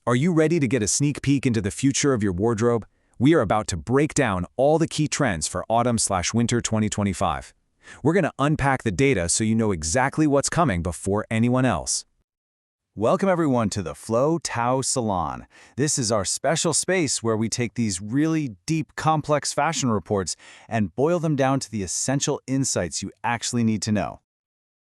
Are you ready to get a sneak peek into the future of your wardrobe? We are about to break down all the key trends for autumn/winter 2025. We're going to unpack the data so you know exactly what's coming before anyone else. Welcome everyone to the Flow Tao Salon. This is our special space where we take these really deep, complex fashion reports and boil them down to the essential insights you actually need to know.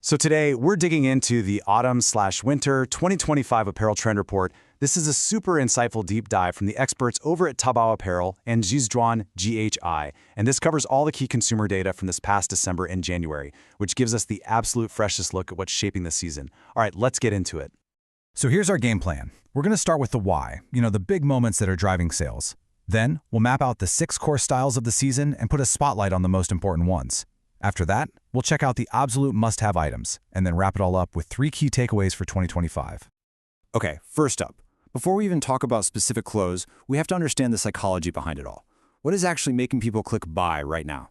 So today, we're digging into the autumn/winter 2025 apparel trend report. This is a super insightful deep dive from the experts over at Taobao Apparel and Zhuan GHI, and this covers all the key consumer data from this past December and January, which gives us the absolute freshest look at what's shaping the season. All right, let's get into it. So here's our game plan. We're going to start with the why, the big moments that are driving sales. Then, we'll map out the 6 core styles of the season and put a spotlight on the most important ones. After that, we'll check out the absolute must-have items, and then wrap it all up with 3 key takeaways for 2025. Okay, first up, before we even talk about specific clothes, we have to understand the psychology behind it all. What is actually making people click buy right now?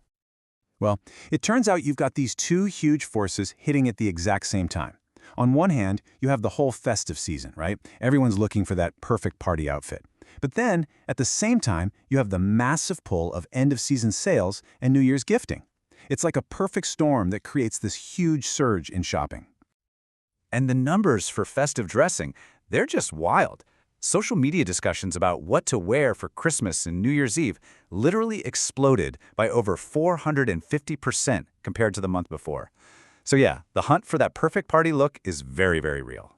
Well, it turns out you've got these 2 huge forces hitting at the exact same time. On one hand, you have the whole festive season, right? Everyone's looking for that perfect party outfit. But then, at the same time, you have the massive pull of end-of-season sales and New Year's gifting. It's like a perfect storm that creates this huge surge in shopping. And the numbers for festive dressing, they're just wild. Social media discussions about what to wear for Christmas and New Year's Eve literally exploded by over 450% compared to the month before. So yeah, the hunt for that perfect party look is very, very real.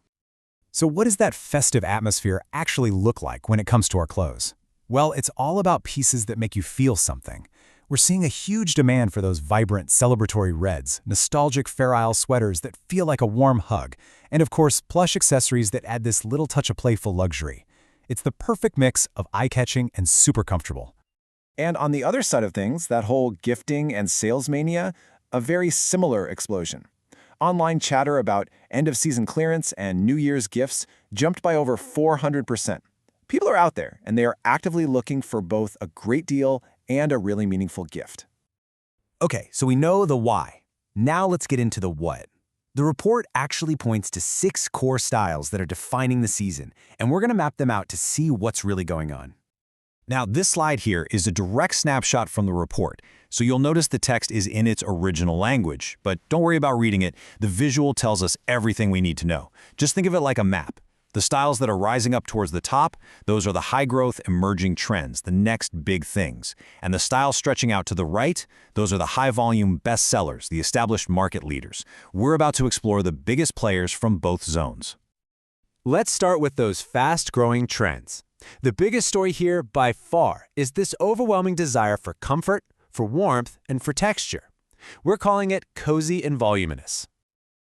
So what does that festive atmosphere actually look like when it comes to our clothes? Well, it's all about pieces that make you feel something. We're seeing a huge demand for those vibrant, celebratory reds, nostalgic Fair Isle sweaters that feel like a warm hug, and of course, plush accessories that add this little touch of playful luxury. It's the perfect mix of eye-catching and super comfortable. And on the other side of things, that whole gifting and sales mania, a very similar explosion. Online chatter about end-of-season clearance and New Year's gifts jumped by over 400%. People are out there, and they are actively looking for both a great deal and a really meaningful gift. Okay, so we know the why. Now let's get into the what. The report actually points to 6 core styles that are defining the season, and we're going to map them out to see what's really going on. Now, this slide here is a direct snapshot from the report, so you'll notice the text is in its original language, but don't worry about reading it. The visual tells us everything we need to know. Just think of it like a map. The styles that are rising up towards the top, those are the high-growth emerging trends, the next big things. And the styles stretching out to the right, those are the high-volume bestsellers, the established market leaders. We're about to explore the biggest players from both zones. Let's start with those fast-growing trends. The biggest story here, by far, is this overwhelming desire for comfort, for warmth, and for texture. We're calling it cozy and voluminous.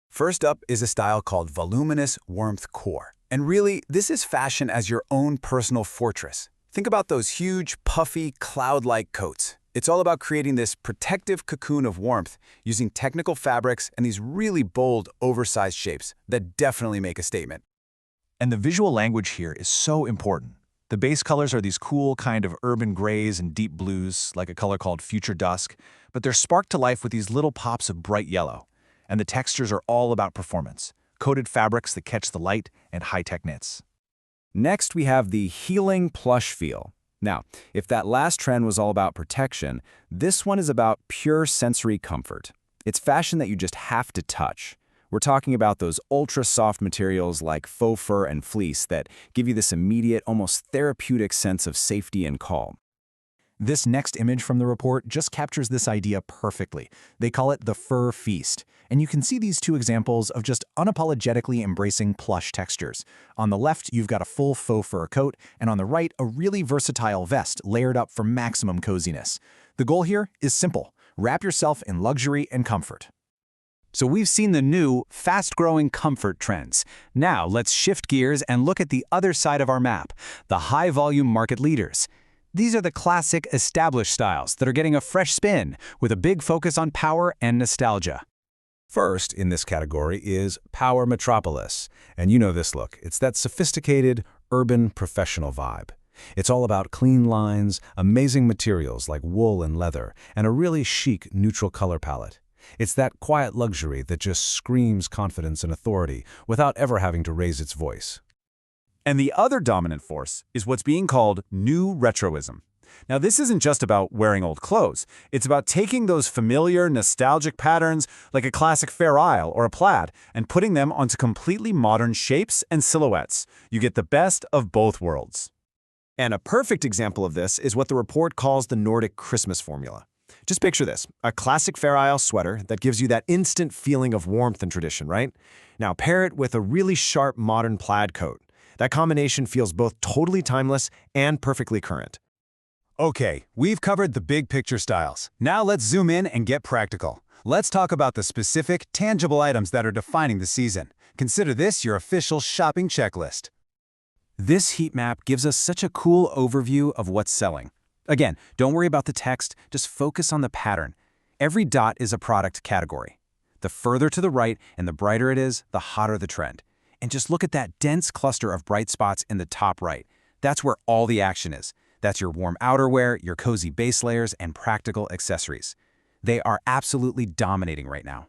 First up is a style called Voluminous Warmth Core. And really, this is fashion as your own personal fortress. Think about those huge, puffy, cloud-like coats. It's all about creating this protective cocoon of warmth using technical fabrics and these really bold, oversized shapes that definitely make a statement. And the visual language here is so important. The base colors are these cool kind of urban grays and deep blues, like a color called Future Dusk, but they're sparked to life with these little pops of bright yellow. And the textures are all about performance. Coated fabrics that catch the light, and high-tech knits. Next, we have the healing plush feel. Now, if that last trend was all about protection, this one is about pure sensory comfort. It's fashion that you just have to touch. We're talking about those ultra-soft materials like faux fur and fleece that give you this immediate, almost therapeutic sense of safety and calm. This next image from the report just captures this idea perfectly. They call it the fur feast. And you can see these 2 examples of just unapologetically embracing plush textures. On the left, you've got a full faux fur coat, and on the right, a really versatile vest layered up for maximum coziness. The goal here is simple. Wrap yourself in luxury and comfort. So we've seen the new, fast-growing comfort trends. Now let's shift gears and look at the other side of our map, the high-volume market leaders. These are the classic, established styles that are getting a fresh spin, with a big focus on power and nostalgia. First in this category is Power Metropolis. And you know this look. It's that sophisticated, urban, professional vibe. It's all about clean lines, amazing materials like wool and leather, and a really chic, neutral color palette. It's that quiet luxury that just screams confidence and authority without ever having to raise its voice. And the other dominant force is what's being called new retroism. Now, this isn't just about wearing old clothes. It's about taking those familiar, nostalgic patterns, like a classic Fair Isle or a plaid, and putting them onto completely modern shapes and silhouettes. You get the best of both worlds. And a perfect example of this is what the report calls the Nordic Christmas formula. Just picture this, a classic Fair Isle sweater that gives you that instant feeling of warmth and tradition, right? Now pair it with a really sharp modern plaid coat. That combination feels both totally timeless and perfectly current. Okay, we've covered the big picture styles. Now let's zoom in and get practical. Let's talk about the specific, tangible items that are defining the season. Consider this your official shopping checklist. This heat map gives us such a cool overview of what's selling. Again, don't worry about the text, just focus on the pattern. Every dot is a product category. The further to the right and the brighter it is, the hotter the trend. And just look at that dense cluster of bright spots in the top right. That's where all the action is. That's your warm outerwear, your cozy base layers, and practical accessories. They are absolutely dominating right now.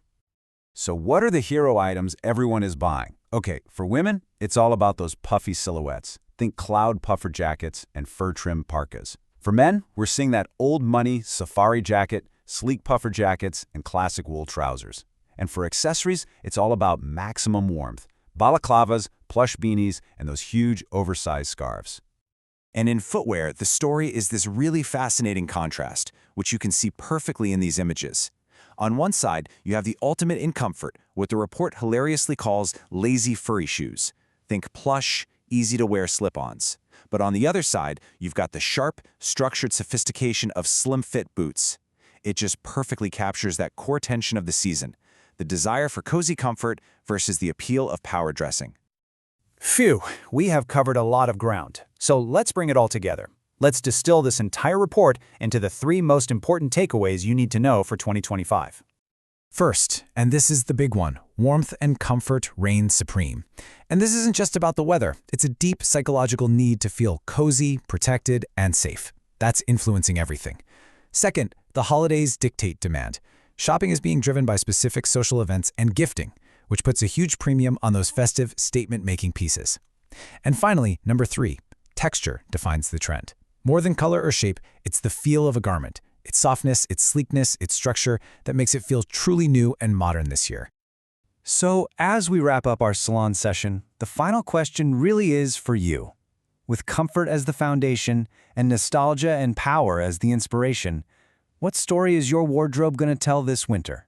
So what are the hero items everyone is buying? Okay, for women, it's all about those puffy silhouettes. Think cloud puffer jackets and fur-trimmed parkas. For men, we're seeing that old money safari jacket, sleek puffer jackets, and classic wool trousers. And for accessories, it's all about maximum warmth. Balaclavas, plush beanies, and those huge oversized scarves. And in footwear, the story is this really fascinating contrast, which you can see perfectly in these images. On one side, you have the ultimate in comfort, what the report hilariously calls lazy furry shoes. Think plush, easy-to-wear slip-ons. But on the other side, you've got the sharp, structured sophistication of slim-fit boots. It just perfectly captures that core tension of the season, the desire for cozy comfort versus the appeal of power dressing. Phew, we have covered a lot of ground. So let's bring it all together. Let's distill this entire report into the 3 most important takeaways you need to know for 2025. First, and this is the big one, warmth and comfort reign supreme. And this isn't just about the weather. It's a deep psychological need to feel cozy, protected, and safe. That's influencing everything. Second, the holidays dictate demand. Shopping is being driven by specific social events and gifting, which puts a huge premium on those festive, statement-making pieces. And finally, number 3, texture defines the trend. More than color or shape, it's the feel of a garment, its softness, its sleekness, its structure that makes it feel truly new and modern this year. So, as we wrap up our salon session, the final question really is for you. With comfort as the foundation and nostalgia and power as the inspiration, what story is your wardrobe going to tell this winter?